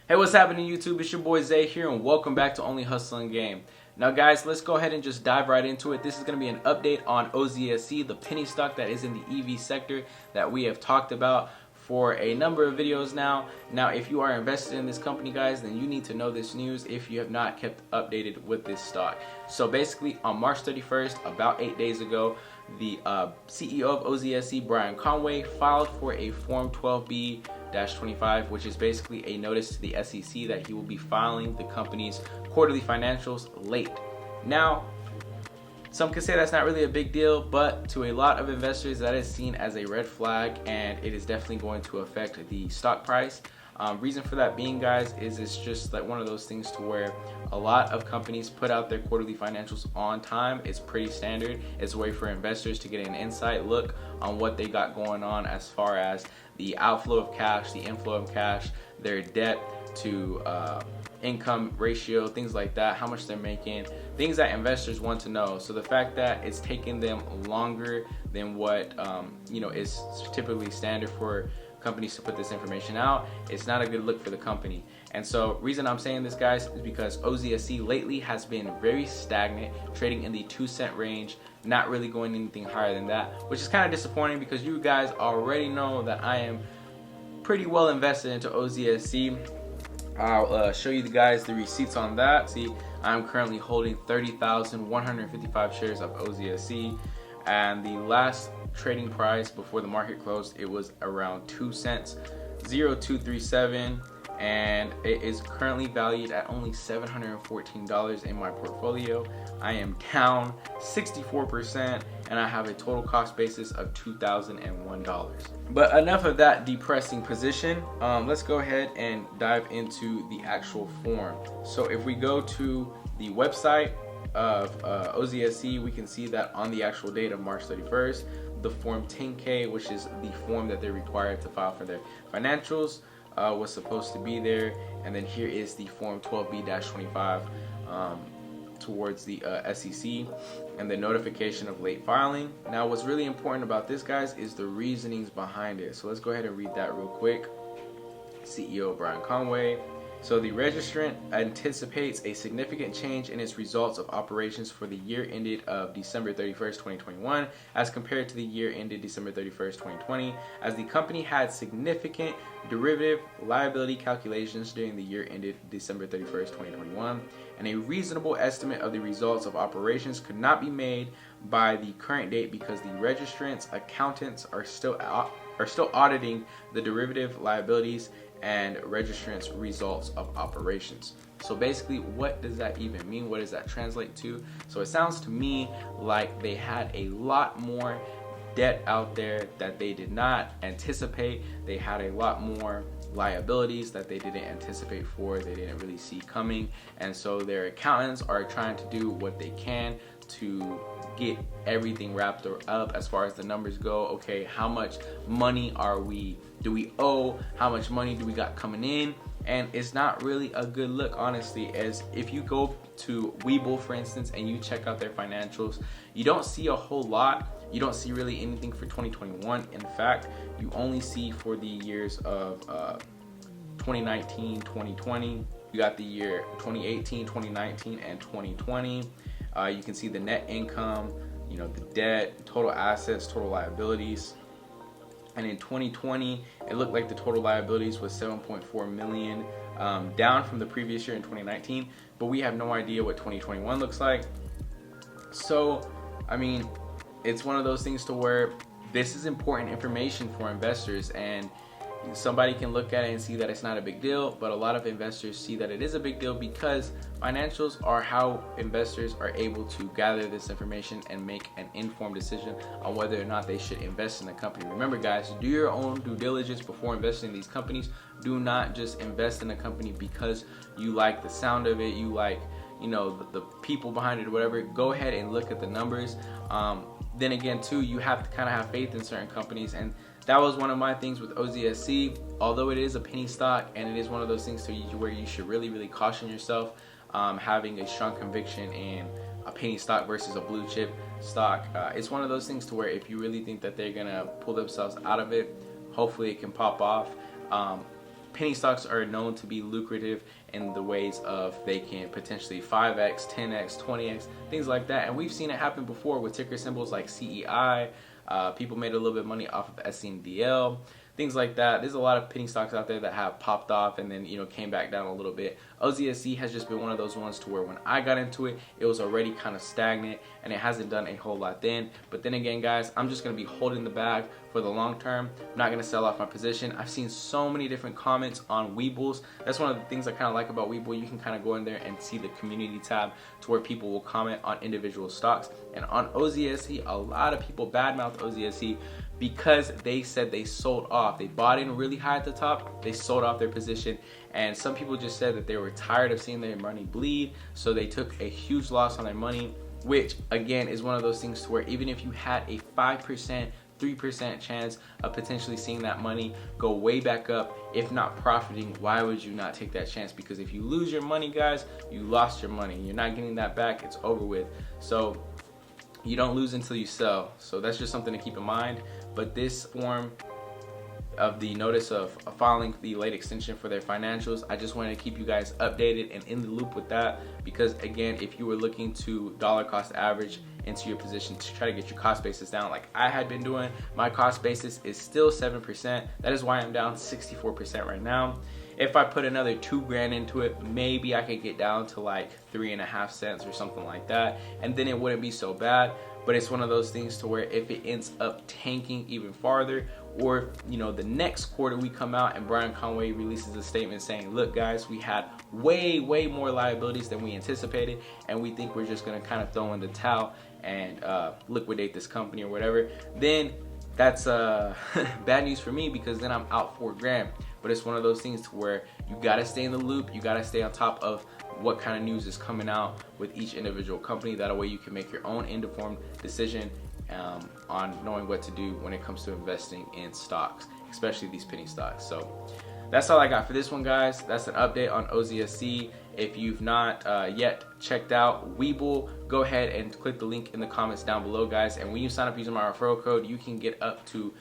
Hey, what's happening YouTube? It's your boy Zay here and welcome back to Only Hustling Game. Now guys, let's go ahead and just dive right into it. This is going to be an update on OZSC, the penny stock that is in the EV sector that we have talked about for a number of videos now. Now, if you are invested in this company, guys, then you need to know this news if you have not kept updated with this stock. So basically, on March 31st, about 8 days ago, the CEO of OZSC, Brian Conway, filed for a Form 12B-25, which is basically a notice to the SEC that he will be filing the company's quarterly financials late. Now, some could say that's not really a big deal, but to a lot of investors that is seen as a red flag, and it is definitely going to affect the stock price. Reason for that being, guys, is it's just like one of those things to where a lot of companies put out their quarterly financials on time. It's pretty standard. It's a way for investors to get an insight look on what they got going on as far as the outflow of cash, the inflow of cash, their debt to income ratio, things like that, how much they're making, things that investors want to know. So the fact that it's taking them longer than what is typically standard for companies to put this information out, it's not a good look for the company. And so reason I'm saying this, guys, is because OZSC lately has been very stagnant, trading in the 2-cent range, not really going anything higher than that, which is kind of disappointing because you guys already know that I am pretty well invested into OZSC. I'll show you guys the receipts on that. See, I'm currently holding 30,155 shares of OZSC, and the last trading price before the market closed, it was around 2 cents, 0.237, and it is currently valued at only $714 in my portfolio. I am down 64%, and I have a total cost basis of $2,001. But enough of that depressing position. Let's go ahead and dive into the actual form. So if we go to the website of OZSC, we can see that on the actual date of March 31st, the Form 10K, which is the form that they're required to file for their financials, was supposed to be there. And then here is the Form 12B-25 towards the SEC and the notification of late filing. Now, what's really important about this, guys, is the reasonings behind it. So let's go ahead and read that real quick. CEO Brian Conway. So the registrant anticipates a significant change in its results of operations for the year ended of December 31st, 2021 as compared to the year ended December 31st, 2020, as the company had significant derivative liability calculations during the year ended December 31st, 2021, and a reasonable estimate of the results of operations could not be made by the current date because the registrant's accountants are still auditing the derivative liabilities and registrant's results of operations. So basically, what does that even mean? What does that translate to? So it sounds to me like they had a lot more debt out there that they did not anticipate. They had a lot more liabilities that they didn't anticipate for, they didn't really see coming, and so their accountants are trying to do what they can to get everything wrapped up as far as the numbers go. Okay, how much money do we owe? How much money do we got coming in? And it's not really a good look, honestly, as if you go to WEBULL, for instance, and you check out their financials, you don't see a whole lot. You don't see really anything for 2021. In fact, you only see for the years of 2019, 2020. You got the year 2018, 2019, and 2020. You can see the net income, the debt, total assets, total liabilities. And in 2020, it looked like the total liabilities was 7.4 million, down from the previous year in 2019, but we have no idea what 2021 looks like. So, I mean, it's one of those things to where this is important information for investors, and somebody can look at it and see that it's not a big deal, but a lot of investors see that it is a big deal because financials are how investors are able to gather this information and make an informed decision on whether or not they should invest in the company. Remember, guys, do your own due diligence before investing in these companies. Do not just invest in a company because you like the sound of it, you like the people behind it or whatever. Go ahead and look at the numbers. Then again, too, you have to kind of have faith in certain companies, and that was one of my things with OZSC. Although it is a penny stock and it is one of those things where you should really caution yourself having a strong conviction in a penny stock versus a blue chip stock. It's one of those things to where if you really think that they're gonna pull themselves out of it, hopefully it can pop off. penny stocks are known to be lucrative in the ways of they can potentially 5x, 10x, 20x, things like that. And we've seen it happen before with ticker symbols like CEI. People made a little bit of money off of SCNDL, things like that. There's a lot of penny stocks out there that have popped off and then, you know, came back down a little bit. OZSC has just been one of those ones to where when I got into it, it was already kind of stagnant and it hasn't done a whole lot then. But then again, guys, I'm just going to be holding the bag for the long term. I'm not going to sell off my position. I've seen so many different comments on WEBULLs. That's one of the things I kind of like about WEBULL. You can kind of go in there and see the community tab to where people will comment on individual stocks. And on OZSC, a lot of people badmouth OZSC because they said they sold off. They bought in really high at the top, they sold off their position, and some people just said that they were tired of seeing their money bleed, so they took a huge loss on their money, which again is one of those things to where even if you had a 5%, 3% chance of potentially seeing that money go way back up, if not profiting, why would you not take that chance? Because if you lose your money, guys, you lost your money. You're not getting that back, it's over with. So you don't lose until you sell. So that's just something to keep in mind. But this form of the notice of filing the late extension for their financials, I just wanted to keep you guys updated and in the loop with that, because again, if you were looking to dollar cost average into your position to try to get your cost basis down like I had been doing, my cost basis is still 7%. That is why I'm down 64% right now. If I put another 2 grand into it, maybe I could get down to like 3.5 cents or something like that, and then it wouldn't be so bad. But it's one of those things to where if it ends up tanking even farther, or if, you know, the next quarter we come out and Brian Conway releases a statement saying, look guys, we had way more liabilities than we anticipated, and we think we're just gonna kind of throw in the towel and liquidate this company or whatever, then that's bad news for me, because then I'm out 4 grand. But it's one of those things to where you gotta stay in the loop, you gotta stay on top of what kind of news is coming out with each individual company. That way you can make your own informed decision on knowing what to do when it comes to investing in stocks, especially these penny stocks. So that's all I got for this one, guys. That's an update on OZSC. If you've not yet checked out WEBULL, go ahead and click the link in the comments down below, guys. And when you sign up using my referral code, you can get up to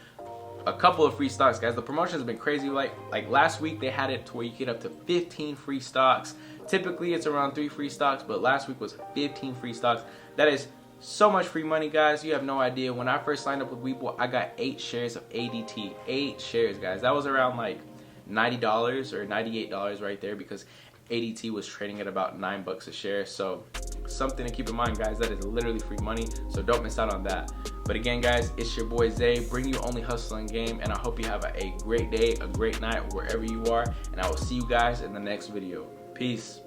a couple of free stocks, guys. The promotion has been crazy. Like last week they had it to where you get up to 15 free stocks. Typically it's around 3 free stocks, but last week was 15 free stocks. That is so much free money, guys. You have no idea. When I first signed up with WEBULL, I got 8 shares of ADT. 8 shares, guys. That was around like $90 or $98 right there, because ADT was trading at about $9 a share. So something to keep in mind, guys. That is literally free money, so don't miss out on that. But again, guys, it's your boy Zay, bring you only hustling game, and I hope you have a great day, a great night, wherever you are, and I will see you guys in the next video. Peace.